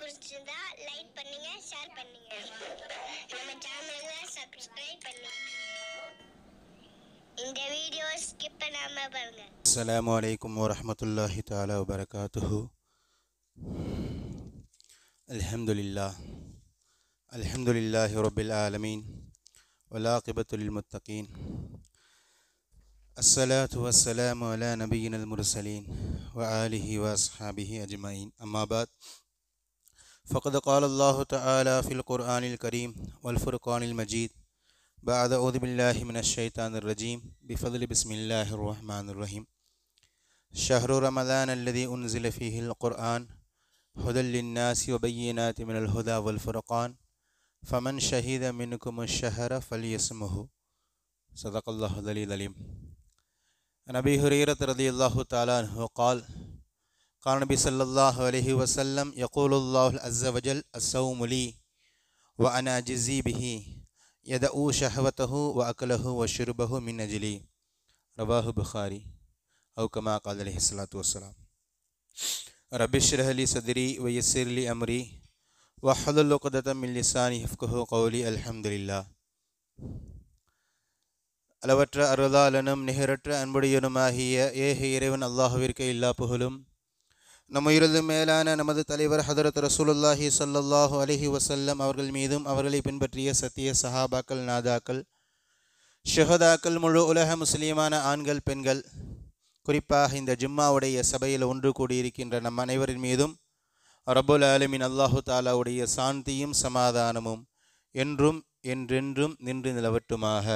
பிடிச்சிருந்தா லைக் பண்ணுங்க, ஷேர் பண்ணுங்க. நம்ம சேனலை சப்ஸ்கிரைப் பண்ணுங்க. இந்த வீடியோ ஸ்கிப் பண்ணாம பாருங்க. அஸ்ஸலாமு அலைக்கும் வரஹ்மத்துல்லாஹி தஆலா வபரகாத்துஹு. அல்ஹம்துலில்லாஹி ரப்பில் ஆலமீன் வல் ஆகிபத்து லில் முத்தகீன். அஸ்ஸலாத்து வஸ்ஸலாமு அலா நபியினல் முர்சலீன் வ ஆலிஹி வ அஸ்ஹாபிஹி அஜ்மஈன். அம்மா பாத். فقد قال الله تعالى في القرآن الكريم والفرقان المجيد بعد أعوذ بالله من الشيطان الرجيم بفضل بسم الله الرحمن الرحيم. شهر رمضان الذي أنزل فيه القرآن هدى للناس وبينات من الهدى والفرقان فمن شهد منكم الشهر فليصمه. صدق الله العلي العليم. عن أبي هريرة رضي الله تعالى عنه قال قال النبي صلى الله عليه وسلم يقول الله عز وجل الصوم لي وأنا أجزي به يدعو شهوته وأكله وشربه من أجلي. رواه البخاري أو كما قال عليه الصلاة والسلام. رب اشرح لي صدري ويسر لي أمري واحلل عقدة من لساني يفقهوا قولي. الحمد لله. அளவற்ற அருளாளனும் நிகரற்ற அன்புடையனுமாகிய ஏக இறைவன் அல்லாஹ்விற்கு எல்லா புகழும். நம்ம இறுதி மேலான நமது தலைவர் ஹதரத் ரசூலுல்லாஹி ஸல்லல்லாஹு அலைஹி வஸல்லம் அவர்கள் மீதும் அவர்களை பின்பற்றிய சத்திய சஹாபாக்கள், நாதாக்கள், ஷுஹதாக்கள், முழு உலக முஸ்லீமான ஆண்கள், பெண்கள், குறிப்பாக இந்த ஜும்மாவுடைய சபையில் ஒன்று கூடியிருக்கின்ற நம் அனைவரின் மீதும் ரப்புல் ஆலமீன் அல்லாஹு தாலாவுடைய சாந்தியும் சமாதானமும் என்றும் என்றென்றும் நின்று நிலவட்டுமாக.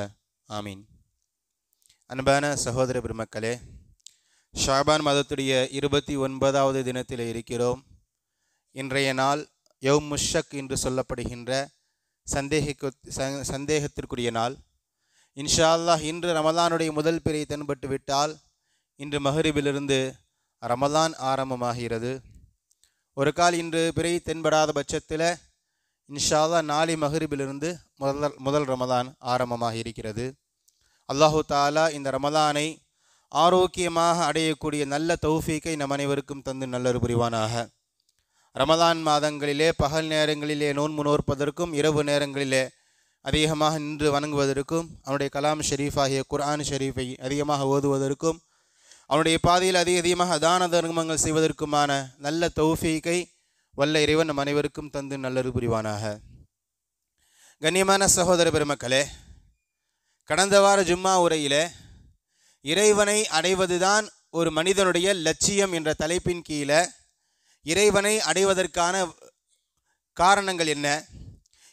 ஆமீன். அன்பான சகோதர பெருமக்களே, ஷாபான் மாதத்துடைய 29வது தினத்தில் இருக்கிறோம். இன்றைய நாள் யௌம் முஷக் என்று சொல்லப்படுகின்ற சந்தேகத்திற்குரிய நாள். இன்ஷா அல்லாஹ் இன்று ரமலானுடைய முதல் பிறை தென்பட்டு விட்டால் இன்று மஹ்ரிபிலிருந்து ரமலான் ஆரம்பமாகிறது. ஒரு கால் இன்று பிறை தென்படாத பட்சத்தில் இன்ஷா அல்லாஹ் நாளை மஹ்ரிபிலிருந்து முதல் ரமலான் ஆரம்பமாக இருக்கிறது. அல்லாஹு தாலா இந்த ரமலானை ஆரோக்கியமாக அடையக்கூடிய நல்ல தௌஃபீக்கை நம் அனைவருக்கும் தந்து நல்லொரு புரிவானாக. ரமலான் மாதங்களிலே பகல் நேரங்களிலே நோன்பு நோற்பதற்கும் இரவு நேரங்களிலே அதிகமாக நின்று வணங்குவதற்கும் அவனுடைய கலாம் ஷெரீஃப் ஆகிய குர்ஆன் ஷெரீஃபை அதிகமாக ஓதுவதற்கும் அவனுடைய பாதையில் அதிகமாக தான தர்மங்கள் செய்வதற்குமான நல்ல தௌஃபீக்கை வல்ல இறைவன் நம் அனைவருக்கும் தந்து நல்லொரு புரிவானாக. கண்ணியமான சகோதர பெருமக்களே, கடந்த வார ஜும்மா உரையிலே இறைவனை அடைவதுதான் ஒரு மனிதனுடைய லட்சியம் என்ற தலைப்பின் கீழே இறைவனை அடைவதற்கான காரணங்கள் என்ன,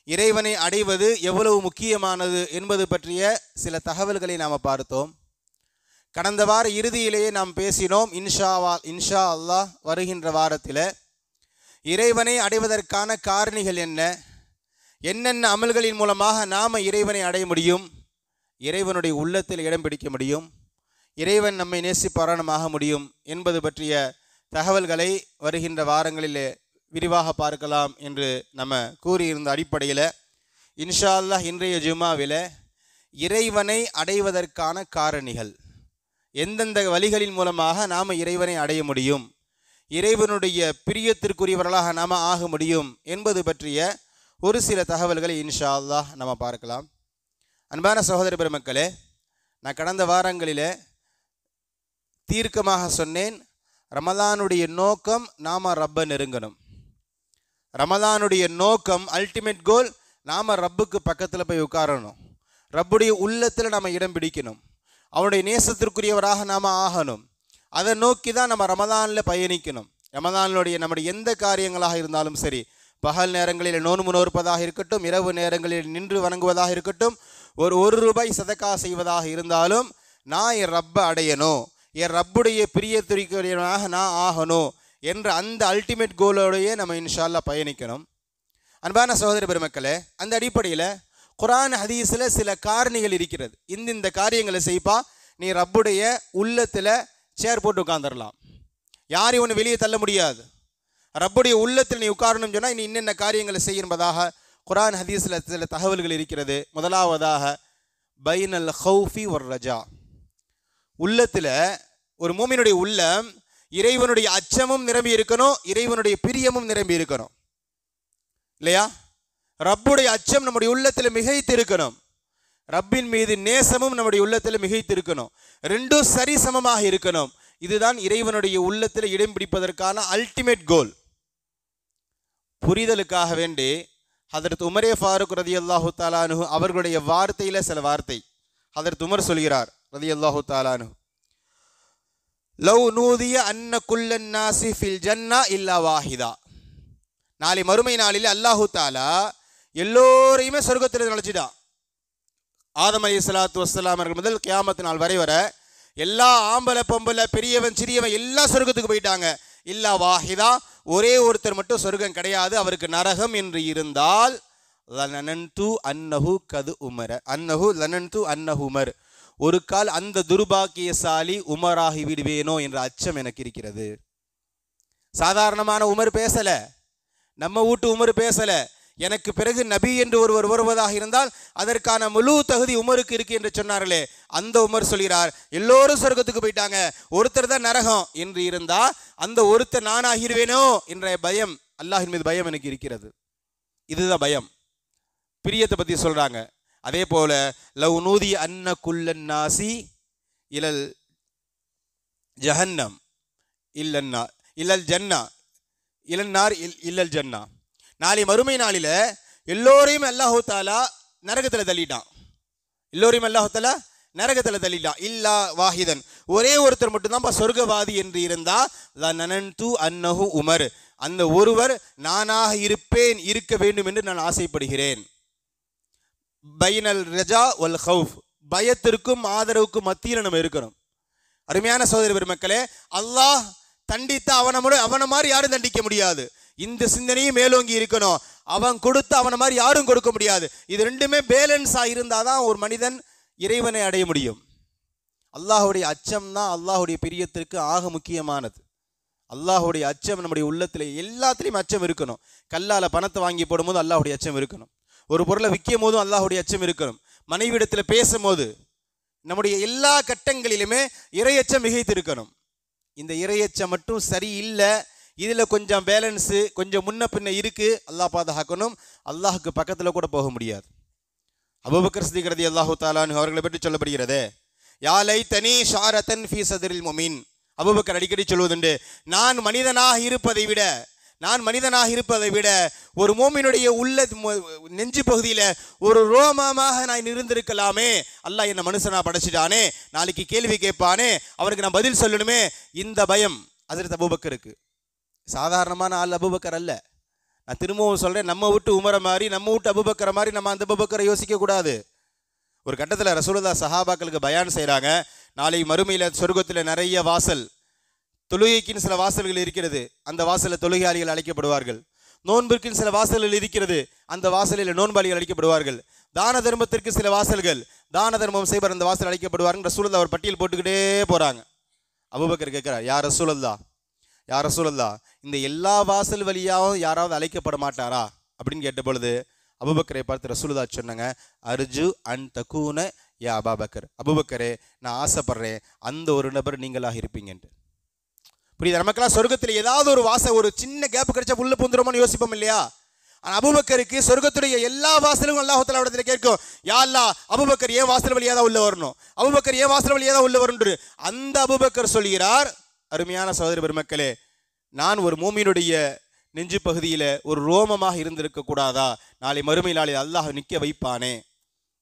இறைவனை அடைவது எவ்வளவு முக்கியமானது என்பது பற்றிய சில தகவல்களை நாம் பார்த்தோம். கடந்த வார இறுதியிலேயே நாம் பேசினோம். இன்ஷா அல்லாஹ் வருகின்ற வாரத்தில் இறைவனை அடைவதற்கான காரணிகள் என்ன, என்னென்ன அமல்களின் மூலமாக நாம் இறைவனை அடைய முடியும், இறைவனுடைய உள்ளத்தில் இடம் பிடிக்க முடியும், இறைவன் நம்மை நேசிப்பாராயணமாக முடியும் என்பது பற்றிய தகவல்களை வருகின்ற வாரங்களிலே விரிவாக பார்க்கலாம் என்று நம்ம கூறியிருந்த அடிப்படையில் இன்ஷா அல்லாஹ் இன்றைய ஜும்மாவில் இறைவனை அடைவதற்கான காரணிகள், எந்தெந்த வழிகளின் மூலமாக நாம் இறைவனை அடைய முடியும், இறைவனுடைய பிரியத்திற்குரியவர்களாக நாம் ஆக முடியும் என்பது பற்றிய ஒரு சில தகவல்களை இன்ஷா அல்லாஹ் நம்ம பார்க்கலாம். அன்பான சகோதர பெருமக்களே, நான் கடந்த வாரங்களில் தீர்க்கமாக சொன்னேன், ரமலானுடைய நோக்கம் நாம் ரப்பை நெருங்கணும். ரமலானுடைய நோக்கம், அல்டிமேட் கோல், நாம் ரப்புக்கு பக்கத்தில் போய் உட்காரணும், ரப்புடைய உள்ளத்தில் நம்ம இடம் பிடிக்கணும், அவனுடைய நேசத்திற்குரியவராக நாம் ஆகணும். அதை நோக்கி தான் நம்ம ரமலானில் பயணிக்கணும். ரமலானுடைய நம்முடைய எந்த காரியங்களாக இருந்தாலும் சரி, பகல் நேரங்களில் நோன்பு நோற்பதாக இருக்கட்டும், இரவு நேரங்களில் நின்று வணங்குவதாக இருக்கட்டும், ஒரு ரூபாய் சதக்கா செய்வதாக இருந்தாலும், நான் என் ரப்பை அடையணும், என் ரப்புடைய பிரியத்திற்குரியவனாக நான் ஆகணும் என்ற அந்த அல்டிமேட் கோலோடையே நம்ம இன்ஷா அல்லாஹ் பயணிக்கணும். அன்பான சகோதர பெருமக்களே, அந்த அடிப்படையில் குர்ஆன் ஹதீஸில் சில காரணிகள் இருக்கிறது. இந்த காரியங்களை செய்ப்பா, நீ ரப்புடைய உள்ளத்தில் சேர் போட்டு உட்காந்துடலாம், யாரையும் ஒன்று வெளியே தள்ள முடியாது. ரப்புடைய உள்ளத்தில் நீ உட்காரணும்னு சொன்னால் நீ என்னென்ன காரியங்களை செய்ய என்பதாக குர்ஆன் ஹதீஸில் சில தகவல்கள் இருக்கிறது. முதலாவதாக பைனல் ஹௌஃபி வர் ரஜா, உள்ளத்தில் ஒரு மூமினுடைய உள்ளம் இறைவனுடைய அச்சமும் நிரம்பி இருக்கணும், இறைவனுடைய பிரியமும் நிரம்பி இருக்கணும். இல்லையா? ரப்புடைய அச்சம் நம்முடைய உள்ளத்தில் மிகைத்து இருக்கணும். ரப்பின் மீது நேசமும் நம்முடைய உள்ளத்தில் மிகைத்து இருக்கணும். ரெண்டும் சரிசமமாக இருக்கணும். இதுதான் இறைவனுடைய உள்ளத்தில் இடம் பிடிப்பதற்கான அல்டிமேட் கோல். புரிதலுக்காக வேண்டி ஹதரத் உமரே ஃபாரூக் ரலியல்லாஹு தஆலா அன்ஹு அவர்களுடைய வார்த்தையில சில வார்த்தை ஹதரத் உமர் சொல்கிறார் ரலியல்லாஹு தஆலா அன்ஹு, லவ் நூதிய அன்ன குல்லன் நாசி ஃபில் ஜன்னா இல்லா வாஹிதா. நாளை மறுமை நாளில் அல்லாஹு தஆலா எல்லோரையுமே சொர்க்கத்தில் நுழைச்சிட்டான். ஆதம் அலைஹிஸ்ஸலாத்து வஸ்ஸலாம் அவர்கள் முதல் கியாமத் நாள் வரை எல்லா ஆம்பளை பொம்பளை பெரியவன் சிறியவன் எல்லாம் சொர்க்கத்துக்கு போயிட்டாங்க. இல்லா வாஹிதா, ஒரே ஒருத்தர் மட்டும் சொர்க்கம் கிடையாது, அவருக்கு நரகம் என்று இருந்தால் லனன்து அன்னஹு கது உமர அன்னஹு லனன்து அன்னஹு உமர், ஒரு கால் அந்த துர்பாக்கியசாலி உமராகி விடுவேனோ என்ற அச்சம் எனக்கு இருக்கிறது. சாதாரணமான உமர் பேசல, நம்ம வீட்டு உமர் பேசல. எனக்கு பிறகு நபி என்று ஒருவர் வருவதாக இருந்தால் அதற்கான முழு தகுதி உமருக்கு இருக்கு என்று சொன்னார்களே, அந்த உமர் சொல்கிறார் எல்லோரும் சொர்க்கத்துக்கு போயிட்டாங்க, ஒருத்தர் தான் நரகம் என்று இருந்தா அந்த ஒருத்தர் நான் ஆகிருவேனோ என்ற பயம், அல்லாஹின் மீது பயம் எனக்கு இருக்கிறது. இதுதான் பயம். பிரியத்தை பத்தி சொல்றாங்க. அதே போல லவ் நூதி அன்ன குல்லன் நாசி இலல் ஜஹன்னம் இல்லன்னா இல்லல் ஜன்னா இலன்னார் இல்லல் ஜன்னா. நாளை மறுமை நாளில எல்லோரையும் அல்லாஹு தாலா நரகத்தில் தள்ளிட்டான். எல்லோரையும் அல்லாஹு தாலா நரகத்தில் தள்ளிட்டான். இல்லா வாஹிதன், ஒரே ஒருத்தர் மட்டும்தான் சொர்க்கவாதி என்று இருந்தா லனன்து அன்னஹு உமர், அந்த ஒருவர் நானாக இருப்பேன், இருக்க வேண்டும் என்று நான் ஆசைப்படுகிறேன். பைனல் ரஜா வல் ஹவுஃப், பயத்திற்கும் ஆதரவுக்கும் மத்தியில் நம்ம இருக்கணும். அருமையான சகோதர பெருமக்களே, அல்லாஹ் தண்டித்த அவனை மாதிரி யாரும் தண்டிக்க முடியாது. இந்த சிந்தனையும் மேலோங்கி இருக்கணும். அவன் கொடுத்த அவனை மாதிரி யாரும் கொடுக்க முடியாது. இது ரெண்டுமே பேலன்ஸா இருந்தாதான் ஒரு மனிதன் இறைவனை அடைய முடியும். அல்லாஹுடைய அச்சம் தான் அல்லாஹுடைய பிரியத்திற்கு ஆக முக்கியமானது. அல்லாஹுடைய அச்சம் நம்முடைய உள்ளத்தில் எல்லாத்துலேயும் அச்சம் இருக்கணும். கல்லால் பணத்தை வாங்கி போடும்போது அல்லாஹுடைய அச்சம் இருக்கணும். ஒரு பொருளை விற்கும் போதும் அல்லாஹுடைய அச்சம் இருக்கணும். மனைவிடத்தில் பேசும்போது நம்முடைய எல்லா கட்டங்களிலுமே இறையச்சம் மிகைத்து இருக்கணும். இந்த இறையச்சம் மட்டும் சரியில்லை, இதில் கொஞ்சம் பேலன்ஸு கொஞ்சம் முன்ன பின்ன இருக்கு, அல்லாஹ் பாதுகாக்கணும். அல்லாஹுக்கு பக்கத்தில் கூட போக முடியாது. அபூபக்கர் சித்திக் ரலியல்லாஹு தஆலா அன்ஹு அவர்களை பற்றி சொல்லப்படுகிறது, யா லைதனி ஷாரத்தன் ஃபீ சத்ரில் முஃமின். அபூபக்கர் அடிக்கடி சொல்வதுண்டு, நான் மனிதனாக இருப்பதை விட ஒரு மோமினுடைய உள்ள நெஞ்சு பகுதியில ஒரு ரோமமாக நான் இருந்திருக்கலாமே. அல்லாஹ் என்ன மனுஷனா படைச்சிட்டானே, நாளைக்கு கேள்வி கேட்பானே, அவருக்கு நான் பதில் சொல்லணுமே. இந்த பயம் ஹஜ்ரத் அபூபக்கருக்கு. சாதாரணமான ஆள் அபூபக்கர் அல்ல. நான் திரும்பவும் சொல்றேன், நம்ம விட்டு உமரை மாதிரி நம்ம விட்டு அபூபக்கரை மாதிரி நம்ம அந்த அபூபக்கரை யோசிக்க கூடாது. ஒரு கட்டத்தில் ரசூலுல்லாஹ் சஹாபாக்களுக்கு பயான் செய்கிறாங்க, நாளை மறுமையில் சொர்க்கத்தில் நிறைய வாசல், தொழுகைக்கின் சில வாசல்கள் இருக்கிறது, அந்த வாசலில் தொழுகையாளிகள் அழைக்கப்படுவார்கள். நோன்பிற்கின் சில வாசல்கள் இருக்கிறது, அந்த வாசலில் நோன்பாளிகள் அழைக்கப்படுவார்கள். தான தர்மத்திற்கு சில வாசல்கள், தான தர்மம் செய்வர் அந்த வாசல் அழைக்கப்படுவார்கள். ரசூலுல்லாஹ் அவர் பட்டியல் போட்டுக்கிட்டே போறாங்க. அபூபக்கர் கேட்கிறார், யார் ரசூலுல்லாஹ் இந்த எல்லா வாசல் வழியாகவும் யாராவது அழைக்கப்பட மாட்டாரா அப்படின்னு கேட்ட பொழுது அபூபக்கரை பார்த்து ரசூலுல்லாஹ் சொன்னாங்க, அர்ஜு அன் தகூன யா அபூபக்கர், அபூபக்கரே நான் ஆசைப்படுறேன் அந்த ஒரு நபர் நீங்களாக இருப்பீங்கன்ட்டு. புரியுது? நமக்கெல்லாம் சொர்க்கத்தில் ஏதாவது ஒரு ஒரு சின்ன கேப் கிடைச்சா உள்ள புந்துருமோன்னு யோசிப்போம் இல்லையா? ஆனால் அபூபக்கருக்கு சொர்க்கத்துடைய எல்லா வாசலும் அல்லாஹ் தஆலா இடத்துல கேட்கும், யா அல்லாஹ் அபூபக்கர் ஏன் வாசல் வழியாக தான் உள்ள வரணும், அபூபக்கர் ஏன் வாசல் வழியாக தான் உள்ள வரணும். அந்த அபூபக்கர் சொல்கிறார், அருமையான சகோதர பெருமக்களே, நான் ஒரு மூமினுடைய நெஞ்சு பகுதியில் ஒரு ரோமமாக இருந்திருக்க கூடாதா? நாளை மறுமை நாளில் அல்லாஹ் நிற்க வைப்பானே.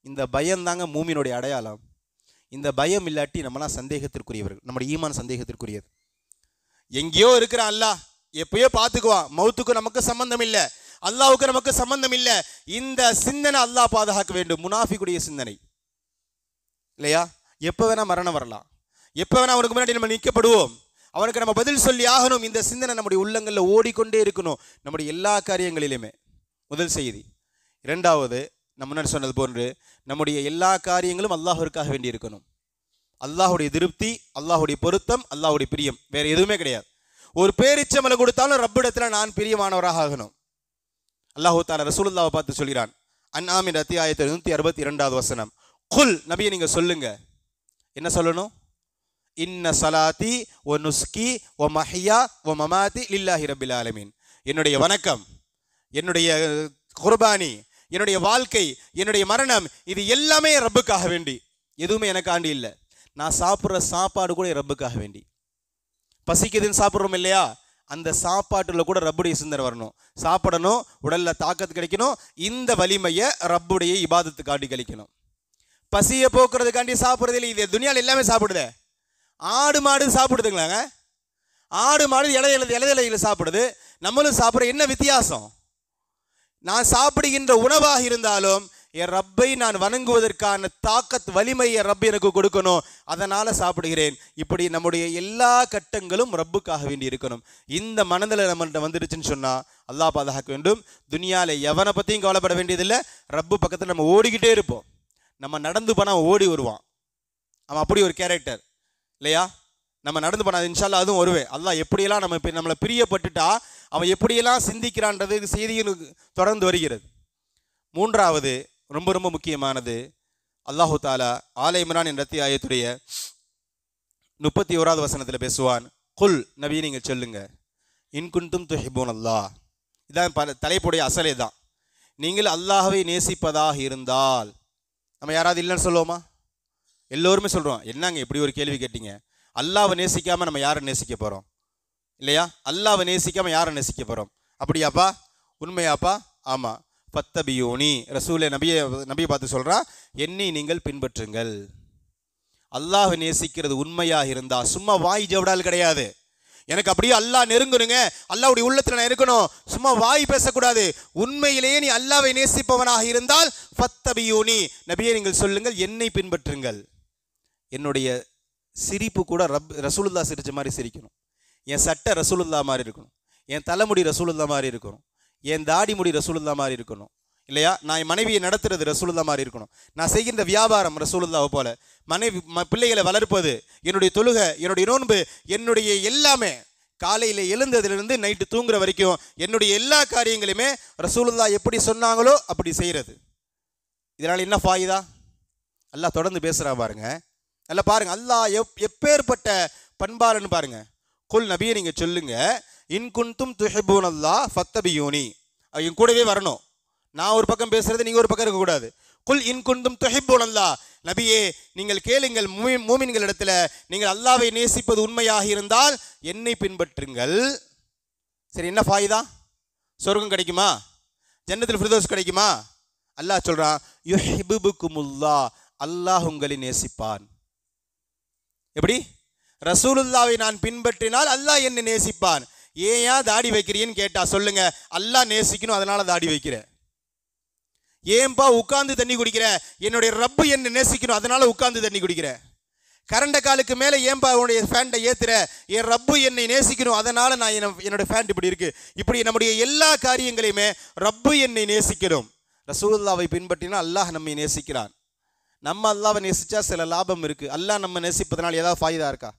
இந்த பயம் தாங்க மூமினுடைய அடையாளம். இந்த பயம் இல்லாட்டி நம்மளாம் சந்தேகத்திற்குரியவர்கள், நம்முடைய ஈமான் சந்தேகத்திற்குரியது. எங்கேயோ இருக்கிறான் அல்லாஹ், எப்பயோ பார்த்துக்குவான், மௌத்துக்கு நமக்கு சம்பந்தம் இல்லை, அல்லாஹுக்கு நமக்கு சம்பந்தம் இல்லை. இந்த சிந்தனை அல்லாஹ் பாதுகாக்க வேண்டும். முனாஃபிக்குடைய சிந்தனை இல்லையா? எப்போ வேணா மரணம் வரலாம், எப்போ வேணா அவனுக்கு முன்னாடி நம்ம நிற்கப்படுவோம், அவனுக்கு நம்ம பதில் சொல்லி ஆகணும். இந்த சிந்தனை நம்முடைய உள்ளங்களில் ஓடிக்கொண்டே இருக்கணும், நம்முடைய எல்லா காரியங்களிலுமே. முதல் செய்தி. இரண்டாவது, நம்ம முன்னாடி சொன்னது போன்று நம்முடைய எல்லா காரியங்களும் அல்லாஹ்விற்காக வேண்டி இருக்கணும். அல்லாஹுடைய திருப்தி, அல்லாஹுடைய பொருத்தம், அல்லாஹுடைய பிரியம், வேற எதுவுமே கிடையாது. ஒரு பேரிச்சமலை கொடுத்தாலும் ரப்பிடத்துல நான் பிரியமானவராக ஆகணும். அல்லாஹு தஆலா ரசூலுல்லாஹ்வை பார்த்து சொல்கிறான், அன்ஆமின் அத்தியாயத்தில் 162வது வசனம், குல், நபியை நீங்க சொல்லுங்க. என்ன சொல்லணும்? இன்ன சலாத்தி ஒ நுஸ்கி ஒ மஹியா ஒ மமாத்தி லில்லாஹி ரப்பில் ஆலமீன். என்னுடைய வணக்கம், என்னுடைய குர்பானி, என்னுடைய வாழ்க்கை, என்னுடைய மரணம், இது எல்லாமே ரப்புக்காக வேண்டி. எதுவுமே எனக்காண்டி இல்லை. நான் சாப்பிட்ற சாப்பாடு கூட ரப்புக்காக வேண்டி. பசிக்குதுன்னு சாப்பிட்றோம் இல்லையா, அந்த சாப்பாட்டில் கூட ரப்புடைய சிந்தனை வரணும். சாப்பிடணும், உடலில் தாக்கத்து கிடைக்கணும், இந்த வலிமையை ரப்புடைய இபாதத்துக்காண்டி கழிக்கணும். பசியை போக்குறதுக்காண்டி சாப்பிட்றது இல்லை. இது துனியாவில் எல்லாமே சாப்பிடுதே. ஆடு மாடு சாப்பிடுதுங்களாங்க. ஆடு மாடு இலையில சாப்பிடுது, நம்மளும் சாப்பிட்ற. என்ன வித்தியாசம்? நான் சாப்பிடுகின்ற உணவாக இருந்தாலும் என் ரப்பை நான் வணங்குவதற்கான தாக்கத் வலிமையை ரப்பை எனக்கு கொடுக்கணும், அதனால் சாப்பிடுகிறேன். இப்படி நம்முடைய எல்லா கட்டங்களும் ரப்புக்காக வேண்டி இருக்கணும். இந்த மனதில் நம்மள்கிட்ட வந்துடுச்சுன்னு சொன்னால் அல்லாஹ் பாதுகாக்க வேண்டும். துனியாவில் எவனை பற்றியும் கவலைப்பட வேண்டியதில்லை. ரப்பு பக்கத்தில் நம்ம ஓடிக்கிட்டே இருப்போம். நம்ம நடந்து போனால் ஓடி வருவான். அவன் அப்படி ஒரு கேரக்டர் இல்லையா? நம்ம நடந்து போனால் இன்ஷா அல்லாஹ் அதுவும் வருவேன். அல்லாஹ் எப்படியெல்லாம் நம்மளை பிரியப்பட்டுட்டா அவன் எப்படியெல்லாம் சிந்திக்கிறான்றது செய்தியில் தொடர்ந்து வருகிறது. மூன்றாவது ரொம்ப ரொம்ப முக்கியமானது, அல்லாஹு தாலா ஆல இம்ரான் என்ற அத்தியாயத்துடைய 31வது வசனத்தில் பேசுவான். குல் நபி, நீங்கள் சொல்லுங்க, இன்குன்தும் துஹிப்பூன் அல்லாஹ். இதான் தலைப்புடைய அசலே தான். நீங்கள் அல்லாஹ்வை நேசிப்பதாக இருந்தால். நம்ம யாராவது இல்லைன்னு சொல்லுவோமா? எல்லோருமே சொல்கிறோம். என்னங்க இப்படி ஒரு கேள்வி கேட்டீங்க? அல்லாஹ்வை நேசிக்காமல் நம்ம யாரை நேசிக்க போகிறோம்? இல்லையா? அல்லாஹ்வை நேசிக்காமல் யாரை நேசிக்க போகிறோம்? அப்படியாப்பா? உண்மையாப்பா? ஆமாம். ஃபத்தபியூனி, ரசூலை நபியை பார்த்து சொல்கிறா, என்னை நீங்கள் பின்பற்றுங்கள். அல்லாஹ் நேசிக்கிறது உண்மையாக இருந்தால் சும்மா வாய் ஜவடால் கிடையாது. எனக்கு அப்படியே அல்லாஹ் நெருங்கணுங்க, அல்லாஹ்வுடைய உள்ளத்தில் நான் இருக்கணும், சும்மா வாய் பேசக்கூடாது. உண்மையிலேயே நீ அல்லாஹ்வை நேசிப்பவனாக இருந்தால் ஃபத்தபியூனி, நபியை நீங்கள் சொல்லுங்கள், என்னை பின்பற்றுங்கள். என்னுடைய சிரிப்பு கூட ரசூலுல்லாஹ் சிரிச்ச மாதிரி சிரிக்கணும். என் சட்டை ரசூலுல்லாஹ் மாதிரி இருக்கணும். என் தலைமுடி ரசூலுல்லாஹ் மாதிரி இருக்கணும். என் தாடி முடி ரசூலுல்லாஹ் மாதிரி இருக்கணும். இல்லையா? நான் என் மனைவியை நடத்துறது ரசூலுல்லாஹ் மாதிரி இருக்கணும். நான் செய்கின்ற வியாபாரம் ரசூலுல்லாஹ் போல, பிள்ளைகளை வளர்ப்பது, என்னுடைய தொழுகை, என்னுடைய நோன்பு, என்னுடைய எல்லாமே, காலையில் எழுந்ததிலிருந்து நைட்டு தூங்குற வரைக்கும் என்னுடைய எல்லா காரியங்களையுமே ரசூலுல்லாஹ் எப்படி சொன்னாங்களோ அப்படி செய்கிறது. இதனால் என்ன ஃபாயிதா? அல்லாஹ் தொடர்ந்து பேசுகிறா பாருங்க. நல்லா பாருங்க, அல்லாஹ் எப்பேற்பட்ட பண்பாளன்னு பாருங்க. குல் நபியை நீங்கள் சொல்லுங்க, இன்குன்தும் துஹிப்பூன் அல்லாஹ் ஃபத்தபியூனி. என் கூடவே வரணும். நான் ஒரு பக்கம் பேசுறது, நீங்கள் ஒரு பக்கம் இருக்கக்கூடாது. குல் இன்குன்தும் துஹிப்பூன் அல்லாஹ், நபியே நீங்கள் கேளுங்கள், மூமின்கள் இடத்துல, நீங்கள் அல்லாஹ்வை நேசிப்பது உண்மையாக இருந்தால் என்னை பின்பற்றுங்கள். சரி, என்ன ஃபாயிதா? சொர்க்கம் கிடைக்குமா? ஜன்னத்துல் ஃபிர்தௌஸ் கிடைக்குமா? அல்லாஹ் சொல்றான், யுஹிப்புகுமுல்லாஹ், அல்லாஹ் உங்களை நேசிப்பான். எப்படி? ரசூலுல்லாவை நான் பின்பற்றினால் அல்லாஹ் என்னை நேசிப்பான். ஏன் தாடி வைக்கிறீன்னு கேட்டா சொல்லுங்க, அல்லாஹ் நேசிக்கணும் அதனால தாடி வைக்கிற. ஏன்பா உட்கார்ந்து தண்ணி குடிக்கிற? என்னுடைய ரப்பு என்னை நேசிக்கணும் அதனால உட்கார்ந்து தண்ணி குடிக்கிற. கரண்ட காலுக்கு மேலே ஏன்பா உன்னுடைய ஃபேண்டை ஏத்துற? என் ரப்பு என்னை நேசிக்கணும் அதனால நான் என்னோட ஃபேண்ட் இப்படி இருக்கு. இப்படி நம்முடைய எல்லா காரியங்களையுமே ரப்பு என்னை நேசிக்கணும். ரசூலுல்லாவை பின்பற்றினால் அல்லாஹ் நம்மை நேசிக்கிறான். நம்ம அல்லாஹ்வை நேசிச்சா சில லாபம் இருக்கு. அல்லாஹ் நம்ம நேசிப்பதனால் ஏதாவது ஃபாயிதா இருக்கா?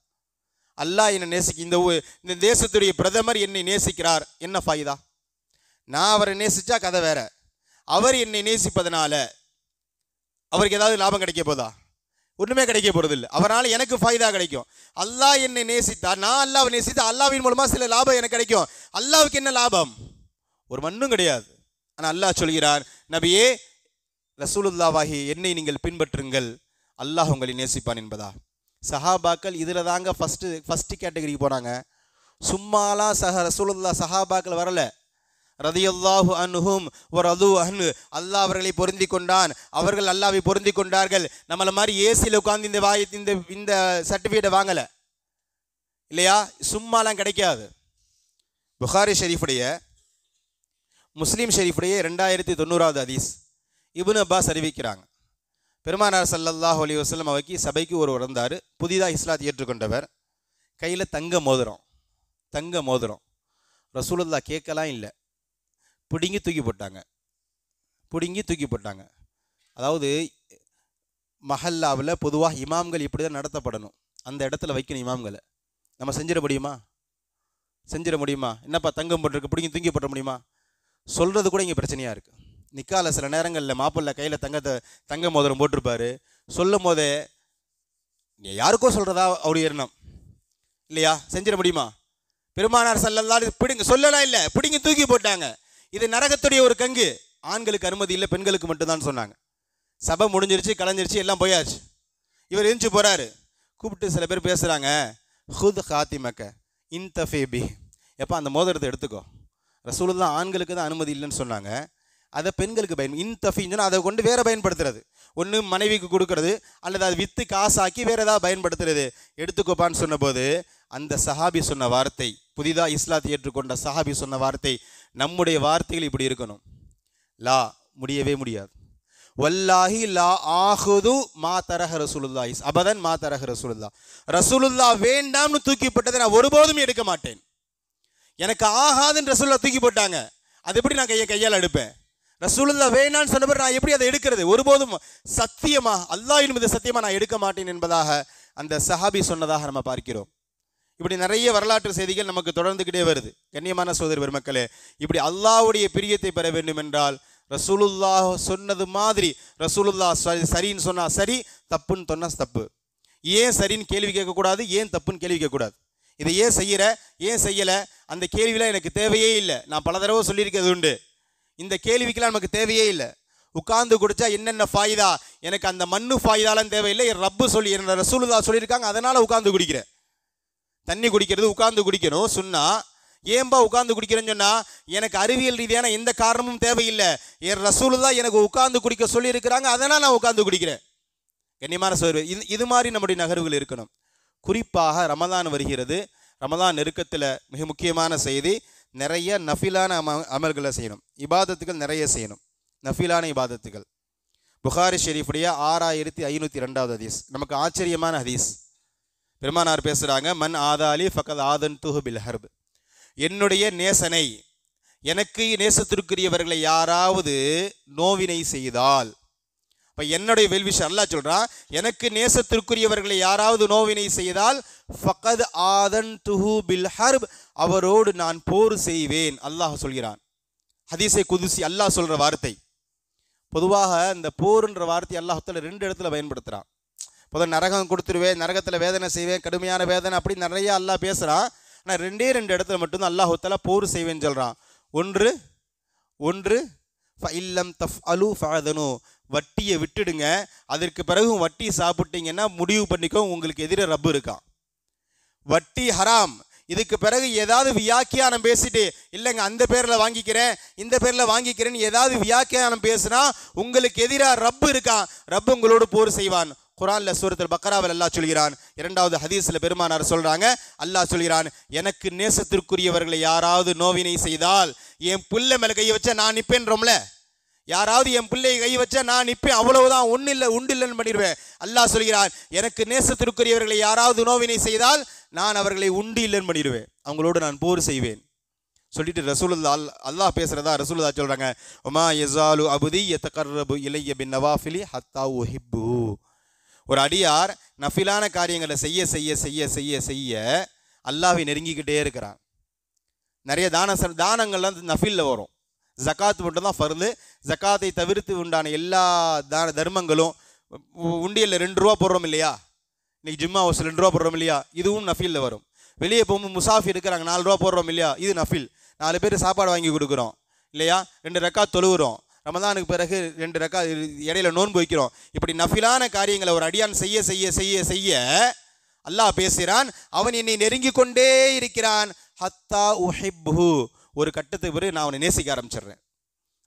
அல்லாஹ் என்னை நேசிக்க, இந்த தேசத்துடைய பிரதமர் என்னை நேசிக்கிறார், என்ன ஃபாயிதா? நான் அவரை நேசிச்சா கதை வேற. அவர் என்னை நேசிப்பதனால அவருக்கு ஏதாவது லாபம் கிடைக்க போதா? ஒன்றுமே கிடைக்க போகிறது இல்லை. அவரால் எனக்கு ஃபாயிதா கிடைக்கும். அல்லாஹ் என்னை நேசித்தா, நான் அல்லாஹ்வை நேசித்தா அல்லாஹ்வின் மூலமாக சில லாபம் எனக்கு கிடைக்கும். அல்லாஹ்வுக்கு என்ன லாபம்? ஒரு மண்ணும் கிடையாது. ஆனால் அல்லாஹ் சொல்கிறார், நபியே ரசூலுல்லாஹி என்னை நீங்கள் பின்பற்றுங்கள், அல்லாஹ் உங்களை நேசிப்பான் என்பதா. சஹாபாக்கள் இதில் தாங்க ஃபஸ்ட்டு கேட்டகரிக்கு போனாங்க. சும்மாலாம் ரசூலுல்லாஹ் சஹாபாக்கள் வரல. ரதியல்லாஹு அன்ஹும் வரது அன்ஹு, அல்லாஹ் அவர்களை பொருந்தி கொண்டான், அவர்கள் அல்லாஹ்வை பொருந்தி கொண்டார்கள். நம்மளை மாதிரி ஏசியில் உட்காந்து இந்த சர்டிஃபிகேட்டை வாங்கலை இல்லையா? சும்மாலாம் கிடைக்காது. புகாரி ஷெரீஃபுடைய, முஸ்லீம் ஷெரீஃபுடைய 2090வது ஹதீஸ் இப்னு அப்பாஸ் அறிவிக்கிறாங்க. பெருமானார் ஸல்லல்லாஹு அலைஹி வஸல்லம் அவருக்கு சபைக்கு ஒருவர் வந்தார், புதிதாக இஸ்லாத்தை ஏற்றுக்கொண்டவர். கையில் தங்க மோதிரம். ரசூலுல்லாஹ் கேட்கலாம் இல்லை, பிடுங்கி தூக்கி போட்டாங்க. அதாவது மஹல்லாவில் பொதுவாக இமாம்கள் இப்படி தான் நடத்தப்படணும். அந்த இடத்துல வைக்கணும் இமாம்களை. நம்ம செஞ்சிட முடியுமா? என்னப்பா தங்கம் போட்டிருக்கு, பிடிங்கி தூக்கி போட்ட முடியுமா? சொல்கிறது கூட இங்கே பிரச்சனையாக இருக்குது. நிக்கால சில நேரங்களில் மாப்பிள்ளை கையில் தங்க மோதிரம் போட்டிருப்பாரு. சொல்லும் போதே யாருக்கோ சொல்கிறதா அவருடைய எண்ணம் இல்லையா? செஞ்சிட முடியுமா? பெருமானார் ஸல்லல்லாஹு அலைஹி வஸல்லம் சொல்லலாம் இல்லை, பிடிங்கி தூக்கி போட்டாங்க. இது நரகத்துடைய ஒரு கங்கு. ஆண்களுக்கு அனுமதி இல்லை, பெண்களுக்கு மட்டும்தான் சொன்னாங்க. சபை முடிஞ்சிருச்சு, கலைஞ்சிருச்சு, எல்லாம் போயாச்சு. இவர் எழுந்து போறாரு. கூப்பிட்டு சில பேர் பேசுறாங்க, ஹுத் ஹாத்திமக்க இன்தஃபேபி, எப்போ அந்த மோதிரத்தை எடுத்துக்கோ. ரசூலுல்லாஹ் ஆண்களுக்கு தான் அனுமதி இல்லைன்னு சொன்னாங்க, அதை பெண்களுக்கு இன்தஃபின்னு சொன்னால் அதை கொண்டு வேற பயன்படுத்துறது. ஒன்று மனைவிக்கு கொடுக்கறது, அல்லது அதை விற்று காசாக்கி வேற ஏதாவது பயன்படுத்துறது. எடுத்துக்கோப்பான்னு சொன்னபோது அந்த சஹாபி சொன்ன வார்த்தை, புதிதாக இஸ்லாத்தை ஏற்றுக்கொண்ட சஹாபி சொன்ன வார்த்தை, நம்முடைய வார்த்தைகள் இப்படி இருக்கணும். லா, முடியவே முடியாது. வல்லாஹி லா ஆஹுது மா தரஹ ரசூலுல்லாஹி அபதன் மா தரஹ ரசூலுல்லாஹ், ரசூலுல்லாஹ் வேண்டாம்னு தூக்கிப்பட்டதை நான் ஒருபோதும் எடுக்க மாட்டேன். எனக்கு ஆகாதுன்னு ரசூலுல்லாஹ் தூக்கி போட்டாங்க, அது எப்படி நான் கையால் எடுப்பேன்? ரசூலுல்லாஹ் வேண்டான்னு சொன்ன பிறகு நான் எப்படி அதை எடுக்கிறது? ஒருபோதும் சத்தியமா, அல்லாஹ்வின் மீது சத்தியமா நான் எடுக்க மாட்டேன் என்பதாக அந்த சஹாபி சொன்னதாக நம்ம பார்க்கிறோம். இப்படி நிறைய வரலாற்று செய்திகள் நமக்கு தொடர்ந்துக்கிட்டே வருது. கண்ணியமான சகோதர பெருமக்களே, இப்படி அல்லாஹ்வுடைய பிரியத்தை பெற வேண்டும் என்றால் ரசூலுல்லாஹ் சொன்னது மாதிரி, ரசூலுல்லாஹ் சரின்னு சொன்னா சரி, தப்புன்னு சொன்னா தப்பு. ஏன் சரின்னு கேள்வி கேட்கக்கூடாது, ஏன் தப்புன்னு கேள்வி கேட்கக்கூடாது. இதை ஏன் செய்யற, ஏன் செய்யலை, அந்த கேள்விலாம் எனக்கு தேவையே இல்லை. நான் பல தடவை சொல்லியிருக்கிறது உண்டு, இந்த கேள்விக்கெல்லாம் நமக்கு தேவையே இல்லை. உட்கார்ந்து குடிச்சா என்னென்ன ஃபாயிதா, எனக்கு அந்த மண்ணு ஃபாயிதாலாம் தேவையில்லை. என் ரப்பு சொல்லி, என்ன ரசூலுல்லாஹ் சொல்லியிருக்காங்க, அதனால உட்கார்ந்து குடிக்கிறேன். தண்ணி குடிக்கிறது உட்கார்ந்து குடிக்கணும் சொன்னா, ஏன்பா உட்கார்ந்து குடிக்கிறேன்னு சொன்னா, எனக்கு அறிவியல் ரீதியான எந்த காரணமும் தேவையில்லை. என் ரசூலுல்லாஹ் எனக்கு உட்கார்ந்து குடிக்க சொல்லி இருக்கிறாங்க, அதனால நான் உட்கார்ந்து குடிக்கிறேன். கண்ணியமான சகோதரர், இது மாதிரி நம்முடைய நகர்வுகள் இருக்கணும். குறிப்பாக ரமதான் வருகிறது. ரமதான் நெருக்கத்தில் மிக முக்கியமான செய்தி, நிறைய நஃபிலான அமல்களை செய்யணும், இபாதத்துகள் நிறைய செய்யணும், நஃபிலான இபாதத்துகள். புகாரி ஷெரீஃபுடைய 6502வது ஹதீஸ், நமக்கு ஆச்சரியமான ஹதீஸ். பெருமானார் பேசுகிறாங்க, மன் ஆதாலி ஃபகத் ஆதன்துஹு பில் ஹர்ப், என்னுடைய நேசனை, எனக்கு நேசத்திற்குரியவர்களை யாராவது நோவினை செய்தால், இப்போ என்னுடைய வெல்விஷர் அல்லாஹ் சொல்கிறான், எனக்கு நேசத்திற்குரியவர்களை யாராவது நோவினை செய்தால் ஃபகத் ஆதன்துஹு பில் ஹர்ப், அவரோடு நான் போர் செய்வேன். அல்லாஹ் சொல்கிறான். ஹதீஸை குதுசி அல்லாஹ் சொல்கிற வார்த்தை. பொதுவாக இந்த போர்ன்ற வார்த்தை அல்லாஹ்தால 2 இடத்துல பயன்படுத்துகிறான். பொதுவாக நரகம் கொடுத்துருவேன், நரகத்தில் வேதனை செய்வேன், கடுமையான வேதனை, அப்படி நிறைய அல்லாஹ் பேசுகிறான். ஆனால் 2 இடத்துல மட்டும்தான் அல்லாஹ்தால போர் செய்வேன்னு சொல்கிறான். ஒன்று ஃபஇல்லம் தஃஅலு ஃபஅதனு, வட்டியை விட்டுடுங்க, அதற்கு பிறகு வட்டி சாப்பிட்டீங்கன்னா முடிவு பண்ணிக்கோ, உங்களுக்கு எதிர ரப்பு இருக்கான். வட்டி ஹராம், இதுக்கு பிறகு ஏதாவது வியாக்கியானம் பேசிட்டு, இல்லைங்க அந்த பேரில் வாங்கிக்கிறேன், இந்த பேரில் வாங்கிக்கிறேன்னு ஏதாவது வியாக்கியானம் பேசுனா உங்களுக்கு எதிராக ரப்பு இருக்கான். ரப்பு உங்களோடு போர் செய்வான். குர்ஆன்ல சூரத்துல் பக்ராவில் அல்லாஹ் சொல்கிறான். 2வது ஹதீஸில் பெருமானார் சொல்றாங்க, அல்லாஹ் சொல்கிறான், எனக்கு நேசத்திற்குரியவர்களை யாராவது நோவினை செய்தால், என் பிள்ளை மேலே கை வச்சா நான் நிற்பேன்றோம்ல, யாராவது என் பிள்ளையை கை வச்சா நான் நிற்பேன், அவ்வளவுதான், உண்டில்லைன்னு பண்ணிடுவேன். அல்லாஹ் சொல்கிறான், எனக்கு நேசத்திற்குரியவர்களை யாராவது நோவினை செய்தால் நான் அவர்களை இல்லைன்னு பண்ணிடுவேன், அவங்களோடு நான் போர் செய்வேன் சொல்லிட்டு ரசூலுல்லாஹ் அல்லாஹ் பேசுறதா ரசூலுல்லாஹ் சொல்றாங்க, உமா யஸாலு அபுதி யதகர்ரபு இலைய பின் நவாஃபிலி ஹத்தா உஹிப்பு, ஒரு அடியார் நஃபிலான காரியங்களை செய்ய செய்ய செய்ய செய்ய செய்ய அல்லாஹ்வை நெருங்கிக்கிட்டே இருக்கிறான். நிறைய தானங்கள்லாம் நஃபிலில் வரும். ஜக்காத் மட்டும் தான் ஃபர்து. ஜக்காத்தை தவிர்த்து உண்டான எல்லா தர்மங்களும், உண்டியலில் 2 ரூபா போடுறோம் இல்லையா, இன்னைக்கு ஜும்மா ஹவுஸில் 2 ரூபா போடுறோம் இல்லையா, இதுவும் நஃபிலில் வரும். வெளியே போகும்போது முசாஃபி இருக்கிறாங்க, 4 ரூபா போடுறோம் இல்லையா, இது நஃபில். 4 பேர் சாப்பாடு வாங்கி கொடுக்குறோம் இல்லையா, 2 ரக்காத் தொழுகிறோம், ரமதானுக்கு பிறகு 2 ரக்காத் இடையில நோன்பு வைக்கிறோம். இப்படி நஃபிலான காரியங்களை ஒரு அடியான் செய்ய செய்ய செய்ய செய்ய அல்லாஹ் பேசுகிறான், அவன் என்னை நெருங்கி கொண்டே இருக்கிறான். ஹத்தா உஹிப்ஹு, ஒரு கட்டத்துக்கு பிறகு நான் அவனை நேசிக்க ஆரம்பிச்சிடுறேன்.